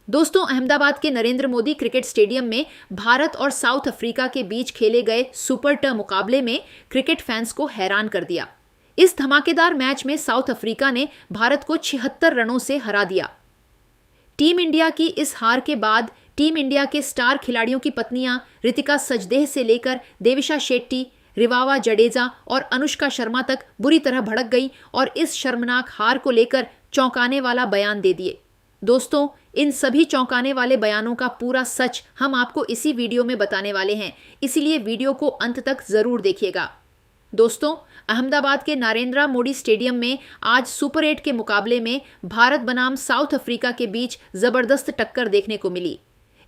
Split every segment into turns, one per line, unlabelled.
दोस्तों, अहमदाबाद के Narendra Modi cricket stadium में भारत और साउथ अफ्रीका के बीच खेले गए सुपर ट मुकाबले में क्रिकेट फैंस को हैरान कर दिया। इस धमाकेदार मैच में साउथ अफ्रीका ने भारत को 76 रनों से हरा दिया। टीम इंडिया की इस हार के बाद टीम इंडिया के स्टार खिलाड़ियों की पत्नियां रितिका सचदेह से लेकर देविशा शेट्टी, रिवावा जडेजा और अनुष्का शर्मा तक बुरी तरह भड़क गई और इस शर्मनाक हार को लेकर चौंकाने वाला बयान दे दिए। दोस्तों, इन सभी चौंकाने वाले बयानों का पूरा सच हम आपको इसी वीडियो में बताने वाले हैं, इसीलिए वीडियो को अंत तक जरूर देखिएगा। दोस्तों, अहमदाबाद के नरेंद्र मोदी स्टेडियम में आज सुपर 8 के मुकाबले में भारत बनाम साउथ अफ्रीका के बीच जबरदस्त टक्कर देखने को मिली।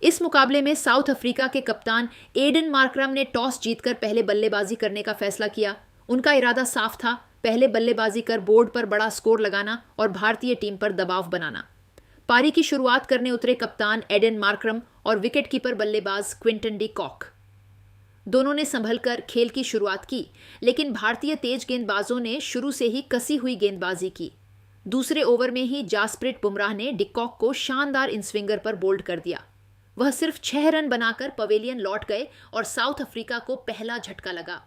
इस मुकाबले में साउथ अफ्रीका के कप्तान एडन मार्करम ने टॉस जीतकर पहले बल्लेबाजी करने का फैसला किया। उनका इरादा साफ था, पहले बल्लेबाजी कर बोर्ड पर बड़ा स्कोर लगाना और भारतीय टीम पर दबाव बनाना। पारी की शुरुआत करने उतरे कप्तान एडन मार्करम और विकेटकीपर बल्लेबाज क्विंटन डी कॉक दोनों ने संभलकर खेल की शुरुआत की, लेकिन भारतीय तेज गेंदबाजों ने शुरू से ही कसी हुई गेंदबाजी की। दूसरे ओवर में ही जासप्रीत बुमराह ने डिकॉक को शानदार इनस्विंगर पर बोल्ड कर दिया। वह सिर्फ 6 रन बनाकर पवेलियन लौट गए और साउथ अफ्रीका को पहला झटका लगा।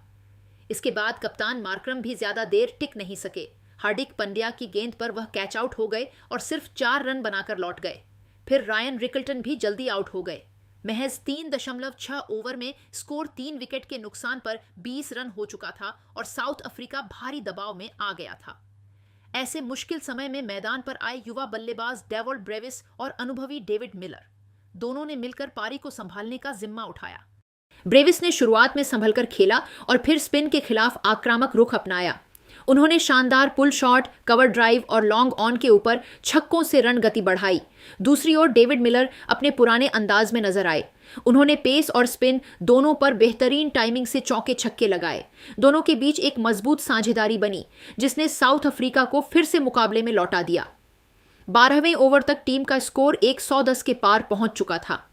इसके बाद कप्तान मार्करम भी ज्यादा देर टिक नहीं सके। हार्दिक पंड्या की गेंद पर वह कैच आउट हो गए और सिर्फ 4 रन बनाकर लौट गए। फिर रायन रिकल्टन भी जल्दी आउट हो गए। महज 3.6 ओवर में स्कोर 3 विकेट के नुकसान पर 20 रन हो चुका था और साउथ अफ्रीका भारी दबाव में आ गया था। ऐसे मुश्किल समय में मैदान पर आए युवा बल्लेबाज डेवॉल्ट ब्रेविस और अनुभवी डेविड मिलर दोनों ने मिलकर पारी को संभालने का जिम्मा उठाया। ब्रेविस ने शुरुआत में संभलकर खेला और फिर स्पिन के खिलाफ आक्रामक रुख अपनाया। उन्होंने शानदार पुल शॉट, कवर ड्राइव और लॉन्ग ऑन के ऊपर छक्कों से रन गति बढ़ाई। दूसरी ओर डेविड मिलर अपने पुराने अंदाज में नजर आए। उन्होंने पेस और स्पिन दोनों पर बेहतरीन टाइमिंग से चौके छक्के लगाए। दोनों के बीच एक मजबूत साझेदारी बनी, जिसने साउथ अफ्रीका को फिर से मुकाबले में लौटा दिया। 12वें ओवर तक टीम का स्कोर 110 के पार पहुंच चुका था।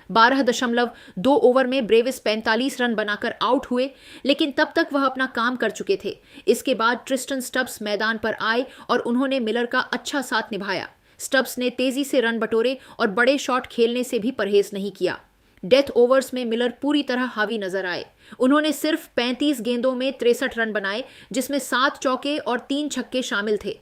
12.2 ओवर में ब्रेविस 45 रन बनाकर आउट हुए, लेकिन तब तक वह अपना काम कर चुके थे। इसके बाद ट्रिस्टन स्टब्स मैदान पर आए और उन्होंने मिलर का अच्छा साथ निभाया। स्टब्स ने तेजी से रन बटोरे और बड़े शॉट खेलने से भी परहेज नहीं किया। डेथ ओवर्स में मिलर पूरी तरह हावी नजर आए। उन्होंने सिर्फ 35 गेंदों में 63 रन बनाए, जिसमें 7 चौके और 3 छक्के शामिल थे।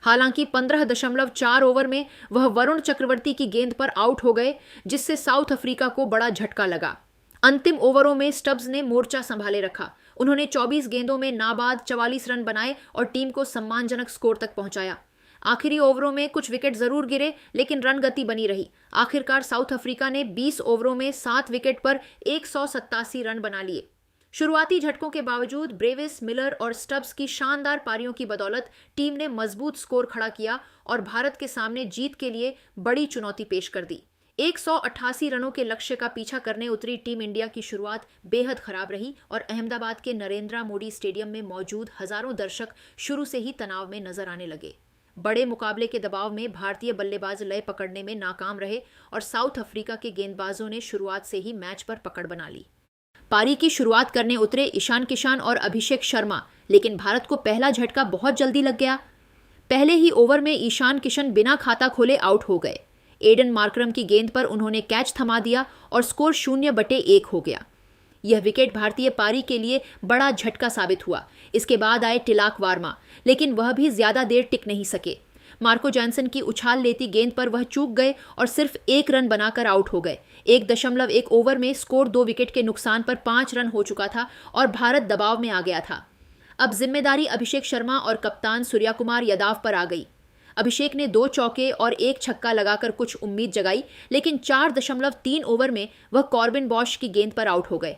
हालांकि 15.4 ओवर में वह वरुण चक्रवर्ती की गेंद पर आउट हो गए, जिससे साउथ अफ्रीका को बड़ा झटका लगा। अंतिम ओवरों में स्टब्स ने मोर्चा संभाले रखा। उन्होंने 24 गेंदों में नाबाद 44 रन बनाए और टीम को सम्मानजनक स्कोर तक पहुंचाया। आखिरी ओवरों में कुछ विकेट जरूर गिरे, लेकिन रन गति बनी रही। आखिरकार साउथ अफ्रीका ने 20 ओवरों में 7 विकेट पर 187 रन बना लिए। शुरुआती झटकों के बावजूद ब्रेविस, मिलर और स्टब्स की शानदार पारियों की बदौलत टीम ने मजबूत स्कोर खड़ा किया और भारत के सामने जीत के लिए बड़ी चुनौती पेश कर दी। 188 रनों के लक्ष्य का पीछा करने उतरी टीम इंडिया की शुरुआत बेहद खराब रही और अहमदाबाद के नरेंद्र मोदी स्टेडियम में मौजूद हजारों दर्शक शुरू से ही तनाव में नजर आने लगे। बड़े मुकाबले के दबाव में भारतीय बल्लेबाज लय पकड़ने में नाकाम रहे और साउथ अफ्रीका के गेंदबाजों ने शुरुआत से ही मैच पर पकड़ बना ली। पारी की शुरुआत करने उतरे ईशान किशन और अभिषेक शर्मा, लेकिन भारत को पहला झटका बहुत जल्दी लग गया। पहले ही ओवर में ईशान किशन बिना खाता खोले आउट हो गए। एडन मार्करम की गेंद पर उन्होंने कैच थमा दिया और स्कोर 0/1 हो गया। यह विकेट भारतीय पारी के लिए बड़ा झटका साबित हुआ। इसके बाद आए टिलाक वर्मा, लेकिन वह भी ज्यादा देर टिक नहीं सके। मार्को जॉनसन की उछाल लेती गेंद पर वह चूक गए और सिर्फ 1 रन बनाकर आउट हो गए। 1.1 ओवर में स्कोर 2 विकेट के नुकसान पर 5 रन हो चुका था और भारत दबाव में आ गया था। अब जिम्मेदारी अभिषेक शर्मा और कप्तान सूर्यकुमार यादव पर आ गई। अभिषेक ने 2 चौके और 1 छक्का लगाकर कुछ उम्मीद जगाई, लेकिन 4.3 ओवर में वह कॉर्बिन बॉश की गेंद पर आउट हो गए।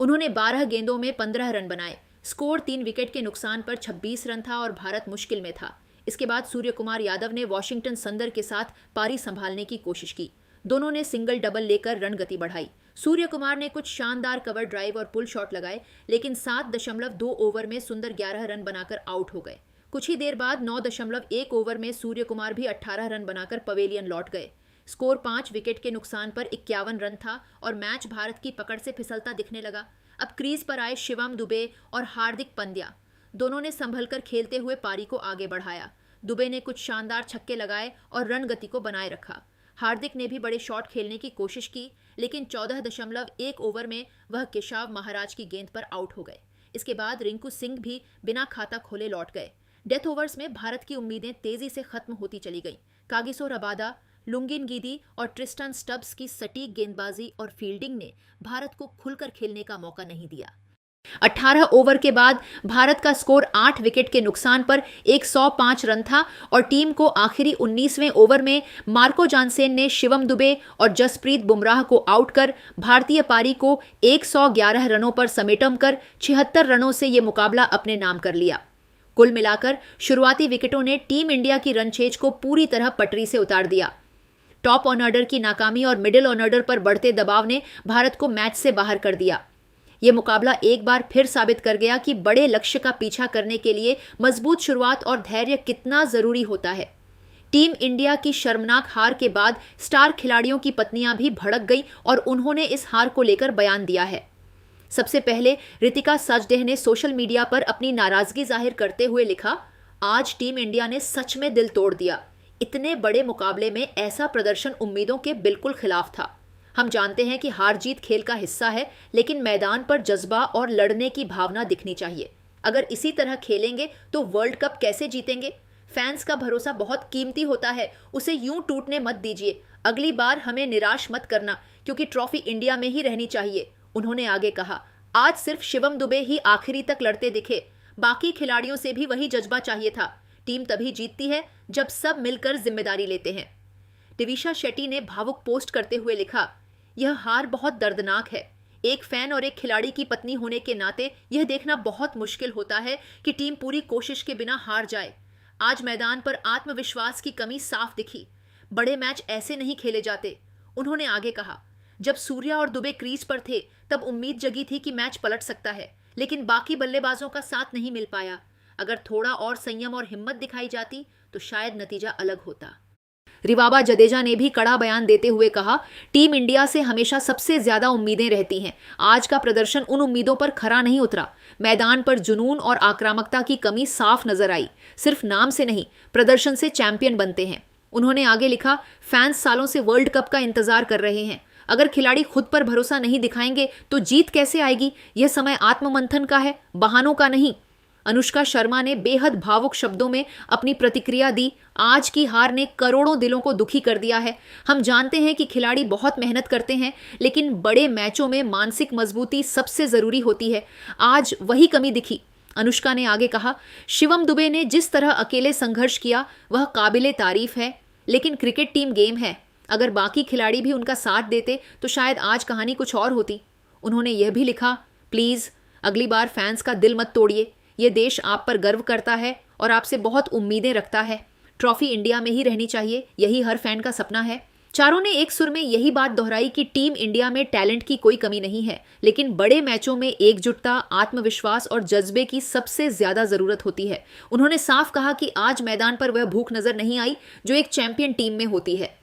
उन्होंने 12 गेंदों में 15 रन बनाए। स्कोर 3 विकेट के नुकसान पर 26 रन था और भारत मुश्किल में था। इसके बाद सूर्यकुमार यादव ने वॉशिंगटन सुंदर के साथ पारी संभालने की कोशिश की। दोनों ने सिंगल डबल लेकर रन गति बढ़ाई। सूर्यकुमार ने कुछ शानदार कवर ड्राइव और पुल शॉट लगाए, लेकिन 7.2 ओवर में सुंदर 11 रन बनाकर आउट हो गए। कुछ ही देर बाद 9.1 ओवर में सूर्यकुमार भी 18 रन बनाकर पवेलियन लौट गए। स्कोर 5 विकेट के नुकसान पर 51 रन था और मैच भारत की पकड़ से फिसलता दिखने लगा। अब क्रीज पर आए शिवम दुबे और हार्दिक पंड्या। दोनों ने संभलकर खेलते हुए पारी को आगे बढ़ाया। दुबे ने कुछ शानदार छक्के लगाए और रन गति को बनाए रखा। हार्दिक ने भी बड़े शॉट खेलने की कोशिश की, लेकिन 14.1 ओवर में वह केशव महाराज की गेंद पर आउट हो गए। इसके बाद रिंकू सिंह भी बिना खाता खोले लौट गए। डेथ ओवर्स में भारत की उम्मीदें तेजी से खत्म होती चली गईं। कागिसो रबादा, लुंगिन गिदी और ट्रिस्टन स्टब्स की सटीक गेंदबाजी और फील्डिंग ने भारत को खुलकर खेलने का मौका नहीं दिया। 18 ओवर के बाद भारत का स्कोर 8 विकेट के नुकसान पर 105 रन था और टीम को आखिरी 19वें ओवर में मार्को जानसेन ने शिवम दुबे और जसप्रीत बुमराह को आउट कर भारतीय पारी को 111 रनों पर समेटम कर 76 रनों से ये मुकाबला अपने नाम कर लिया। कुल मिलाकर शुरुआती विकेटों ने टीम इंडिया की रनचेज को पूरी तरह पटरी से उतार दिया। टॉप ऑर्डर की नाकामी और मिडिल ऑर्डर पर बढ़ते दबाव ने भारत को मैच से बाहर कर दिया। यह मुकाबला एक बार फिर साबित कर गया कि बड़े लक्ष्य का पीछा करने के लिए मजबूत शुरुआत और धैर्य कितना जरूरी होता है। टीम इंडिया की शर्मनाक हार के बाद स्टार खिलाड़ियों की पत्नियां भी भड़क गईं और उन्होंने इस हार को लेकर बयान दिया है। सबसे पहले रितिका सजदेह ने सोशल मीडिया पर अपनी नाराजगी जाहिर करते हुए लिखा, आज टीम इंडिया ने सच में दिल तोड़ दिया। इतने बड़े मुकाबले में ऐसा प्रदर्शन उम्मीदों के बिल्कुल खिलाफ था। हम जानते हैं कि हार जीत खेल का हिस्सा है, लेकिन मैदान पर जज्बा और लड़ने की भावना दिखनी चाहिए। अगर इसी तरह खेलेंगे तो वर्ल्ड कप कैसे जीतेंगे? फैंस का भरोसा बहुत कीमती होता है, उसे यूं टूटने मत दीजिए। अगली बार हमें निराश मत करना, क्योंकि ट्रॉफी इंडिया में ही रहनी चाहिए। उन्होंने आगे कहा, आज सिर्फ शिवम दुबे ही आखिरी तक लड़ते दिखे, बाकी खिलाड़ियों से भी वही जज्बा चाहिए था। टीम तभी जीतती है जब सब मिलकर जिम्मेदारी लेते हैं। दिविशा शेट्टी ने भावुक पोस्ट करते हुए लिखा, यह हार बहुत दर्दनाक है। एक फैन और एक खिलाड़ी की पत्नी होने के नाते यह देखना बहुत मुश्किल होता है कि टीम पूरी कोशिश के बिना हार जाए। आज मैदान पर आत्मविश्वास की कमी साफ दिखी। बड़े मैच ऐसे नहीं खेले जाते। उन्होंने आगे कहा, जब सूर्या और दुबे क्रीज पर थे तब उम्मीद जगी थी कि मैच पलट सकता है, लेकिन बाकी बल्लेबाजों का साथ नहीं मिल पाया। अगर थोड़ा और संयम और हिम्मत दिखाई जाती तो शायद नतीजा अलग होता। रबादा जडेजा ने भी कड़ा बयान देते हुए कहा, टीम इंडिया से हमेशा सबसे ज्यादा उम्मीदें रहती हैं। आज का प्रदर्शन उन उम्मीदों पर खरा नहीं उतरा। मैदान पर जुनून और आक्रामकता की कमी साफ नजर आई। सिर्फ नाम से नहीं, प्रदर्शन से चैंपियन बनते हैं। उन्होंने आगे लिखा, फैंस सालों से वर्ल्ड कप का इंतजार कर रहे हैं। अगर खिलाड़ी खुद पर भरोसा नहीं दिखाएंगे तो जीत कैसे आएगी? यह समय आत्ममंथन का है, बहानों का नहीं। अनुष्का शर्मा ने बेहद भावुक शब्दों में अपनी प्रतिक्रिया दी, आज की हार ने करोड़ों दिलों को दुखी कर दिया है। हम जानते हैं कि खिलाड़ी बहुत मेहनत करते हैं, लेकिन बड़े मैचों में मानसिक मजबूती सबसे जरूरी होती है। आज वही कमी दिखी। अनुष्का ने आगे कहा, शिवम दुबे ने जिस तरह अकेले संघर्ष किया वह काबिले तारीफ है, लेकिन क्रिकेट टीम गेम है। अगर बाकी खिलाड़ी भी उनका साथ देते तो शायद आज कहानी कुछ और होती। उन्होंने यह भी लिखा, प्लीज अगली बार फैंस का दिल मत तोड़िए। ये देश आप पर गर्व करता है और आपसे बहुत उम्मीदें रखता है। ट्रॉफी इंडिया में ही रहनी चाहिए, यही हर फैन का सपना है। चारों ने एक सुर में यही बात दोहराई कि टीम इंडिया में टैलेंट की कोई कमी नहीं है, लेकिन बड़े मैचों में एकजुटता, आत्मविश्वास और जज्बे की सबसे ज्यादा जरूरत होती है। उन्होंने साफ कहा कि आज मैदान पर वह भूख नजर नहीं आई जो एक चैंपियन टीम में होती है।